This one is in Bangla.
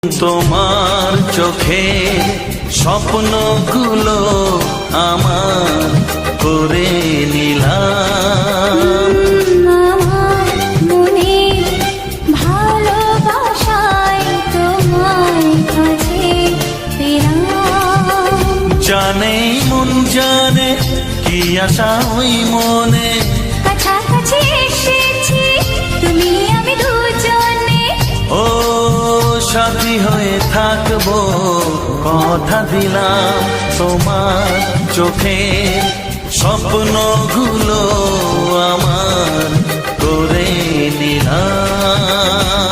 তোমার চোখে স্বপ্নগুলো আমার করে নিলাম। আমার মনে ভালোবাসায় তোমার কাছে পেলাম। জানে মন জানে কি আশা ওই মনে, কাছাকাছি এসেছি তুমি আমি দুজনে। ও সাথী হয়ে থাকবো কথা দিলাম। তোমার চোখে স্বপ্নগুলো আমার করে নিলাম।